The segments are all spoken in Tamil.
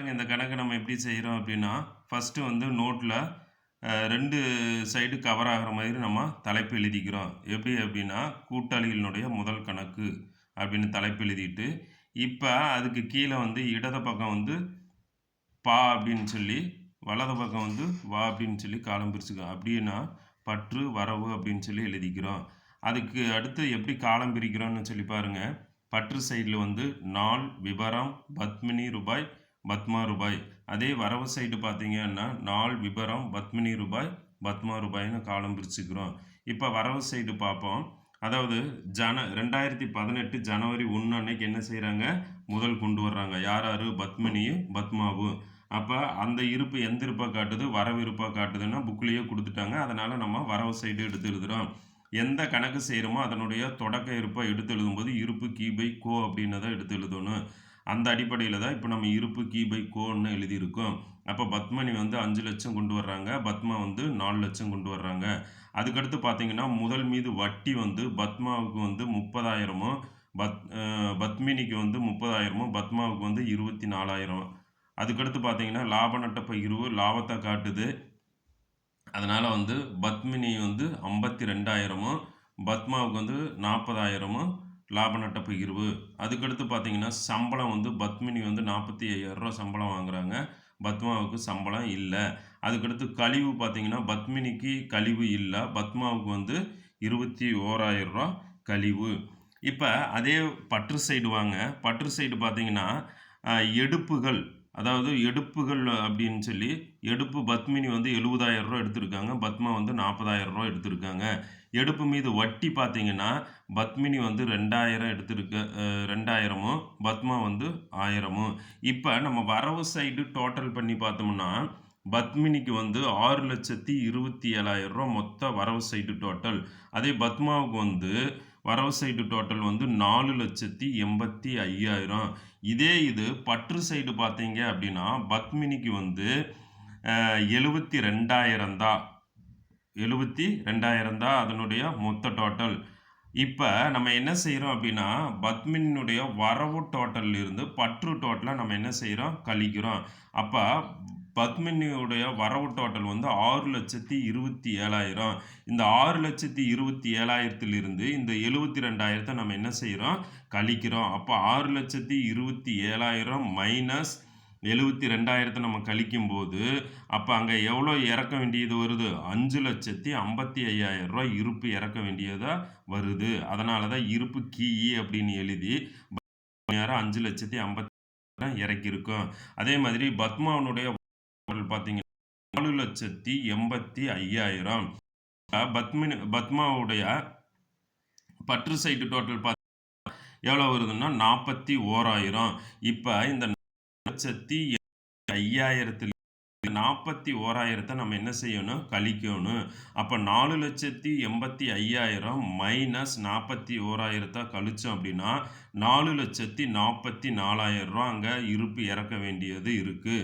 பாருங்க இந்த கணக்க நம்ம எப்படி செய்றோம் அப்படின்னா, ஃபர்ஸ்ட்டு வந்து நோட்ல 2 சைடு கவர் ஆகுற மாதிரி நம்ம தலைப்பு எழுதிக்கிறோம். எப்படி அப்படின்னா, கூட்டாளிகளினுடைய முதல் கணக்கு அப்படின்னு தலைப்பு எழுதிட்டு, இப்ப அதுக்கு கீழ வந்து இடது பக்கம் வந்து பா அப்படின்னு சொல்லி, வலது பக்கம் வந்து வா அப்படின்னு சொல்லி காலம் பிரிச்சுக்கிறோம். அப்படின்னா, பற்று, வரவு அப்படின்னு சொல்லி எழுதிக்கிறோம். அதுக்கு அடுத்து எப்படி காலம் பிரிக்கிறோம்னு சொல்லி பாருங்க. பற்று சைடுல வந்து நாள், விபரம், பத்மினி ரூபாய், பத்மா ரூபாய். அதே வரவு சைடு பார்த்தீங்கன்னா, நாள், விபரம், பத்மினி ரூபாய், பத்மா ரூபாய்ன்னு காலம் பிரிச்சுக்கிறோம். இப்ப வரவு சைடு பார்ப்போம். அதாவது 2018 ஜனவரி 1 அன்னைக்கு என்ன செய்றாங்க? முதல் கொண்டு வர்றாங்க. யார் யாரு? பத்மினியும், பத்மாவும். அப்ப அந்த இருப்பு எந்த இருப்பா காட்டுது? வரவு இருப்பா காட்டுதுன்னா புக்லயே குடுத்துட்டாங்க. அதனால நம்ம வரவு சைடு எடுத்து எழுதுறோம். எந்த கணக்கு செய்றோமோ அதனுடைய தொடக்க இருப்ப எடுத்து எழுதும்போது இருப்பு கி பை கோ அப்படின்னத எடுத்து எழுதணும். அந்த அடிப்படையில தான் இப்ப நம்ம இருப்பு கி பை கோன்னு எழுதியிருக்கோம். அப்ப பத்மினி வந்து 5,00,000 கொண்டு வர்றாங்க. பத்மா வந்து 4,00,000 கொண்டு வர்றாங்க. அதுக்கடுத்து பார்த்தீங்கன்னா, முதல் மீது வட்டி வந்து பத்மாவுக்கு வந்து 30,000மும், பத்மினிக்கு வந்து 30,000மும், பத்மாவுக்கு வந்து 24,000. அதுக்கடுத்து பார்த்தீங்கன்னா, லாப நட்ட பகிர்வு லாபத்த காட்டுது. அதனால வந்து பத்மினி வந்து 52,000மும், பத்மாவுக்கு வந்து 40,000மும் லாப நட்ட பகிர்வு. அதுக்கடுத்து பார்த்தீங்கன்னா, சம்பளம் வந்து பத்மினி வந்து ரூ. 45,000 சம்பளம் வாங்குறாங்க. பத்மாவுக்கு சம்பளம் இல்ல. அதுக்கடுத்து கழிவு பார்த்தீங்கன்னா, பத்மினிக்கு கழிவு இல்ல. பத்மாவுக்கு வந்து ரூ. 21,000 கழிவு. இப்ப அதே பற்று சைடு வாங்க. பற்று சைடு பார்த்தீங்கன்னா, அ எடுப்புகள் அதாவது எடுப்புகள் அப்படின்னு சொல்லி எடுப்பு பத்மினி வந்து ரூ. 70,000 எடுத்திருக்காங்க. பத்மா வந்து ரூ. 40,000 எடுத்திருக்காங்க. எடுப்பு மீது வட்டி பார்த்தீங்கன்னா, பத்மினி வந்து 2,000 எடுத்திருக்கு 2,000மும், பத்மா வந்து 1,000மும். இப்ப நம்ம வரவு சைடு டோட்டல் பண்ணி பார்த்தோம்னா, பத்மினிக்கு வந்து ரூ. 6,27,000 மொத்த வரவு சைடு டோட்டல். அதே பத்மாவுக்கு வந்து வரவு சைடு டோட்டல் வந்து 4,85,000. இதே இது பற்று சைடு பார்த்தீங்க அப்படின்னா, பத்மினிக்கு வந்து 72,000 தான். 72,000 தான் அதனுடைய மொத்த டோட்டல். இப்ப நம்ம என்ன செய்றோம் அப்படின்னா, பத்மினியுடைய வரவு டோட்டல்ல இருந்து பற்று டோட்டல நம்ம என்ன செய்றோம்? கழிக்கிறோம். அப்ப பத்மினியுடைய வரவு டோட்டல் வந்து 6,27,000. இந்த 6,27,000 இந்த 72,000 நம்ம என்ன செய்றோம்? கழிக்கிறோம். அப்ப 6,27,000 மைனஸ் 72,000 நம்ம கழிக்கும்போது, அப்ப அங்க எவ்வளோ இறக்க வேண்டியது வருது? ரூ. 5,55,000 இருப்பு இறக்க வேண்டியதா வருது. அதனால தான் இருப்பு கி.இ. அப்படின்னு எழுதி நேரம் 5,50,000 இறக்கியிருக்கோம். அதே மாதிரி பத்மாவனுடைய பார்த்தீங்கன்னா 4,85,000. பத்மாவுடைய பற்று சைடு டோட்டல் எவ்வளோ வருதுன்னா 41,000. இப்ப இந்த 4,05,000 41,000 நம்ம என்ன செய்யணும்? கழிக்கணும். அப்ப 4,85,000 மைனஸ் 41,000 கழிச்சோம் அப்படின்னா, 4,44,000 அங்க இருப்பு இறக்க வேண்டியது இருக்கு.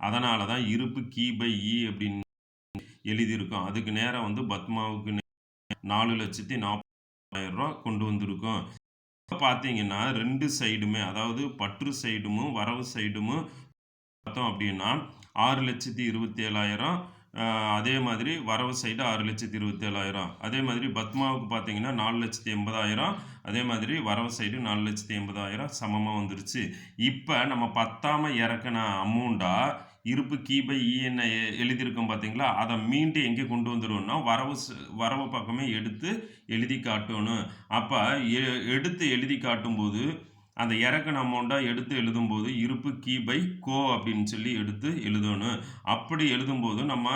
அதனால தான் இருப்பு கி பை இ அப்படின்னு எழுதியிருக்கோம். அதுக்கு நேரா வந்து பத்மாவுக்கு 4,40,000 கொண்டு வந்திருக்கோம். பார்த்தீங்கன்னா 2 சைடுமே அதாவது பற்று சைடும், வரவு சைடும் பார்த்தோம் அப்படின்னா 6,27,000 அதே மாதிரி வரவு சைடு 6,27,000 அதே மாதிரி பத்மாவுக்கு பார்த்தீங்கன்னா 4,80,000 அதே மாதிரி வரவு சைடு 4,80,000 சமமா வந்துருச்சு. இப்ப நம்ம பத்தாம இறக்குன அமௌண்டா இருப்பு கி பை இஎன்ஐ எழுதியிருக்கோம் பார்த்தீங்களா? அத மீண்டும் எங்கே கொண்டு வந்துருவோம்னா, வரவு பக்கமே எடுத்து எழுதி காட்டணும். அப்ப எ எடுத்து எழுதி காட்டும்போது அந்த இறக்குன அமௌண்ட்டா எடுத்து எழுதும்போது, இருப்பு கி பை கோ அப்படின்னு சொல்லி எடுத்து எழுதணும். அப்படி எழுதும்போது நம்ம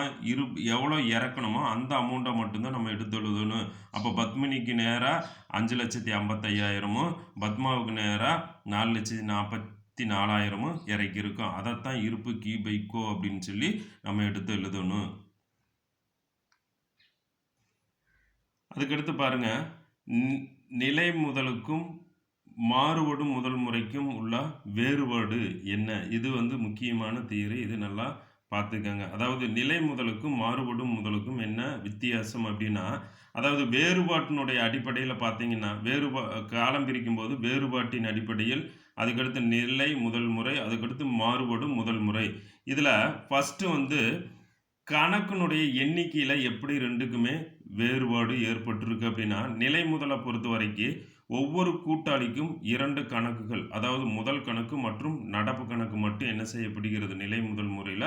எவ்வளோ இறக்கணுமோ அந்த அமௌண்ட்ட மட்டும் தான் நம்ம எடுத்து எழுதணும். அப்ப பத்மினிக்கு நேரா 5,55,000மும், பத்மாவுக்கு நேரா 4,44,000மும் இறக்கியிருக்கோம். அதத்தான் இருப்பு கி பை கோ அப்படின்னு சொல்லி நம்ம எடுத்து எழுதணும். அதுக்கடுத்து பாருங்க, நிலை முதலுக்கும் மாறுபடும் முதல் முறைக்கும் உள்ள வேறுபாடு என்ன? இது வந்து முக்கியமான தியரி. இது நல்லா பார்த்துக்கங்க. அதாவது நிலை முதலுக்கும் மாறுபடும் முதலுக்கும் என்ன வித்தியாசம் அப்படின்னா, அதாவது வேறுபாட்டினுடைய அடிப்படையில பார்த்தீங்கன்னா, காலம் பிரிக்கும்போது வேறுபாட்டின் அடிப்படையில் அதுக்கடுத்து நிலை முதல் முறை, அதுக்கடுத்து மாறுபடும் முதல் முறை. இதில் ஃபஸ்ட்டு வந்து கணக்கினுடைய எண்ணிக்கையில எப்படி 2க்குமே வேறுபாடு ஏற்பட்டிருக்கு அப்படின்னா, நிலை முதல பொறுத்தவரைக்கும் ஒவ்வொரு கூட்டாளிக்கும் 2 கணக்குகள். அதாவது முதல் கணக்கு மற்றும் நடப்பு கணக்கு மட்டும் என்ன செய்யப்படுகிறது நிலை முதல் முறையில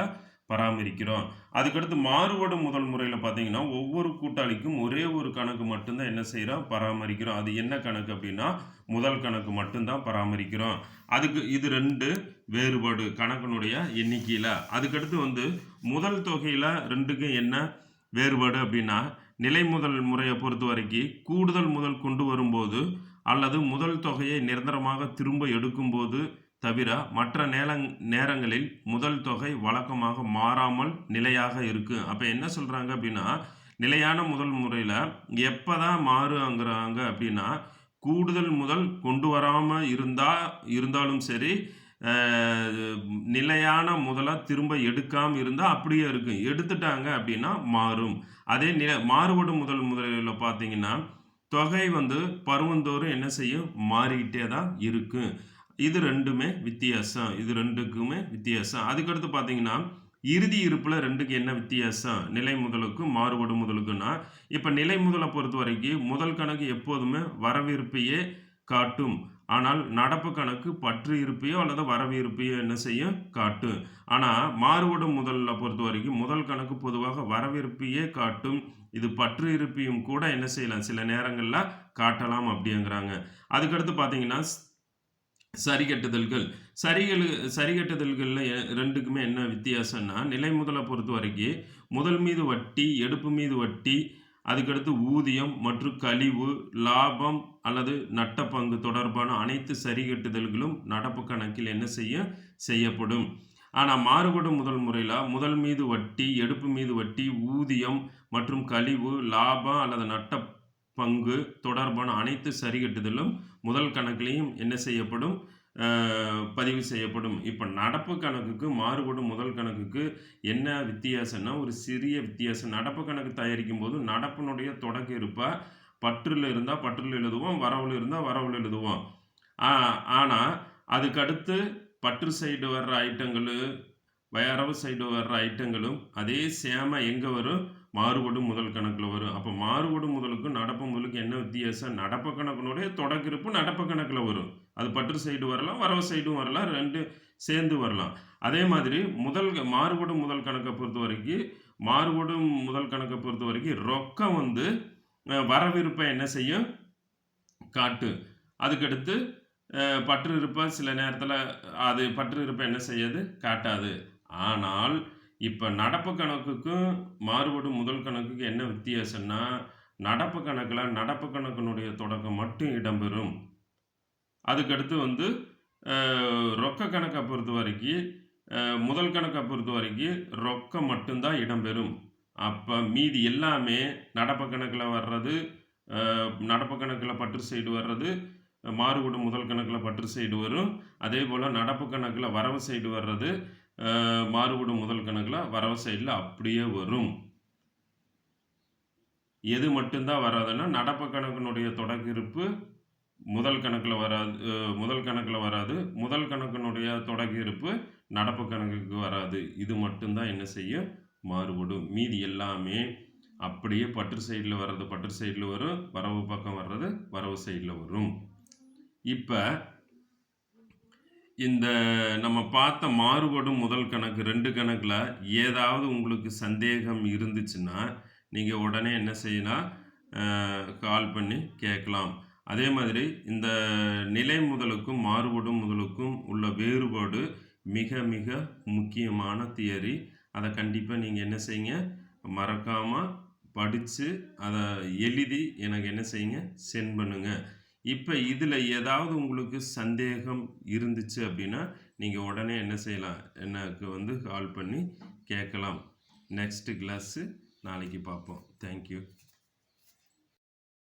பராமரிக்கிறோம். அதுக்கடுத்து மாறுபடும் முதல் முறையில பார்த்தீங்கன்னா, ஒவ்வொரு கூட்டாளிக்கும் ஒரே ஒரு கணக்கு மட்டும் தான் என்ன செய்றோம் பராமரிக்கிறோம். அது என்ன கணக்கு அப்படின்னா, முதல் கணக்கு மட்டும் தான் பராமரிக்கிறோம். அதுக்கு இது 2 வேறுபாடு கணக்கினுடைய எண்ணிக்கையில. அதுக்கடுத்து வந்து முதல் தொகையில 2க்கும் என்ன வேறுபாடு அப்படின்னா, நிலை முதல் முறையை பொறுத்தவரைக்கும் கூடுதல் முதல் கொண்டு வரும்போது அல்லது முதல் தொகையை நிரந்தரமாக திரும்ப எடுக்கும்போது தவிர மற்ற நேரங்களில் முதல் தொகை வழக்கமாக மாறாமல் நிலையாக இருக்கு. அப்ப என்ன சொல்றாங்க அப்படின்னா, நிலையான முதல் முறையில எப்பதான் மாறுங்கிறாங்க அப்படின்னா, கூடுதல் முதல் கொண்டு வராம இருந்தாலும் சரி, அ நிலையான முதலா திரும்ப எடுக்காம இருந்தா அப்படியே இருக்கும். எடுத்துட்டாங்க அப்படின்னா மாறும். அதே மாறுபடும் முதல் முறையில பார்த்தீங்கன்னா, தொகை வந்து பருவந்தோறும் என்ன செய்யும்? மாறிக்கிட்டே தான் இருக்கும். இது 2மே வித்தியாசம். இது 2க்குமே வித்தியாசம். அதுக்கடுத்து பார்த்தீங்கன்னா, இறுதி இருப்புல 2க்கு என்ன வித்தியாசம்? நிலை முதலுக்கும், மாறுபடும் முதலுக்குன்னா, இப்ப நிலை முதல பொறுத்தவரைக்கும் முதல் கணக்கு எப்போதுமே வரவு இருப்பையே காட்டும். ஆனால் நடப்பு கணக்கு பற்று இருப்பையோ அல்லது வரவு இருப்பையோ என்ன செய்யும்? காட்டும். ஆனா மாறுபடும் முதல்ல பொறுத்தவரைக்கும் முதல் கணக்கு பொதுவாக வரவிருப்பையே காட்டும். இது பற்று இருப்பையும் கூட என்ன செய்யலாம்? சில நேரங்கள்ல காட்டலாம் அப்படிங்கிறாங்க. அதுக்கடுத்து பார்த்தீங்கன்னா சரிகட்டுதல்கள். சரிகட்டுதல்கள்ல 2க்குமே என்ன வித்தியாசம்னா, நிலை முதல பொறுத்தவரைக்கும் முதல் மீது வட்டி, எடுப்பு மீது வட்டி, அதுக்கடுத்து ஊதியம் மற்றும் கழிவு, லாபம் அல்லது நட்ட பங்கு தொடர்பான அனைத்து சரிகட்டுதல்களும் நடப்பு கணக்கில் என்ன செய்யப்படும். ஆனா மாறுபடும் முதல் முறையில முதல் மீது வட்டி, எடுப்பு மீது வட்டி, ஊதியம் மற்றும் கழிவு, லாபம் அல்லது நட்ட பங்கு தொடர்பான அனைத்து சரிகட்டுதலும் முதல் கணக்கிலையும் என்ன செய்யப்படும்? பதிவு செய்யப்படும். இப்ப நடப்பு கணக்குக்கு மாறுபடும் முதல் கணக்குக்கு என்ன வித்தியாசம்னா, ஒரு சிறிய வித்தியாசம். நடப்பு கணக்கு தயாரிக்கும்போது நடப்பினுடைய தொடக்க இருப்ப பற்றுல இருந்தா பற்றுல எழுதுவோம், வரவுல இருந்தா வரவுல எழுதுவோம். ஆ ஆனா அதுக்கடுத்து பற்று சைடு வர்ற ஐட்டங்களு, வரவு சைடு வர்ற ஐட்டங்களும் அதே சேம எங்க வரும்? மாறுபடும் முதல் கணக்குல வரும். அப்ப மாறுபடும் முதலுக்கும் நடப்பு முதலுக்கும் என்ன வித்தியாசம்? நடப்பு கணக்கினுடைய தொடக்க இருப்பு நடப்பு கணக்குல வரும். அது பற்று சைடு வரலாம், வரவு சைடும் வரலாம். 2 சேர்ந்து வரலாம். அதே மாதிரி மாறுபடும் முதல் கணக்க பொறுத்தவரைக்கும் ரொக்கம் வந்து வரவிருப்ப என்ன செய்யும்? காட்டும். அதுக்கடுத்து பற்று இருப்ப சில நேரத்தில அது பற்று இருப்ப என்ன செய்யாது? காட்டாது. ஆனால் இப்ப நடப்பு கணக்குக்கும் மாறுபடும் முதல் கணக்குக்கும் என்ன வித்தியாசம்னா, நடப்பு கணக்குல நடப்பு கணக்கினுடைய தொடக்கம் மட்டும் இடம்பெறும். அதுக்கடுத்து வந்து ரொக்க கணக்க பொறுத்தவரைக்கும் முதல் கணக்க பொறுத்தவரைக்கும் ரொக்கம் மட்டும் தான் இடம்பெறும். அப்ப மீதி எல்லாமே நடப்பு கணக்குல வர்றது, நடப்பு கணக்குல பற்று சைடு வர்றது, மாறுபடும் முதல் கணக்குல பற்று சைடு வரும். அதேபோல நடப்பு கணக்குல வரவு சைடு வர்றது, மாறுபடும் முதல் கணக்குல வரவு சைடுல அப்படியே வரும். எது மட்டும் தான் வராதுன்னா, நடப்பு கணக்கினுடைய தொடக்க இருப்பு முதல் கணக்குல வராது. முதல் கணக்கினுடைய தொடக்க இருப்பு நடப்பு கணக்குக்கு வராது. இது மட்டும் தான் என்ன செய்யும்? மாறுபடும். மீதி எல்லாமே அப்படியே பற்று சைடுல வர்றது பற்று சைடுல வரும். வரவு பக்கம் வர்றது வரவு சைடுல வரும். இப்ப இந்த நம்ம பார்த்த மாறுபடும் முதல் கணக்கு 2 கணக்குல ஏதாவது உங்களுக்கு சந்தேகம் இருந்துச்சுன்னா, நீங்க உடனே என்ன செய்யலாம்? கால் பண்ணி கேட்கலாம். அதே மாதிரி இந்த நிலை முதலுக்கும், மாறுபடும் முதலுக்கும் உள்ள வேறுபாடு மிக மிக முக்கியமான தியரி. அத கண்டிப்பா நீங்க என்ன செய்யுங்க? மறக்காம படிச்சு, அத எழுதி எனக்கு என்ன செய்யுங்க? சென்ட் பண்ணுங்க. இப்ப இதுல ஏதாவது உங்களுக்கு சந்தேகம் இருந்துச்சு அப்படின்னா, நீங்க உடனே என்ன செய்யலாம்? எனக்கு வந்து கால் பண்ணி கேட்கலாம். நெக்ஸ்ட் கிளாஸு நாளைக்கு பார்ப்போம். Thank you.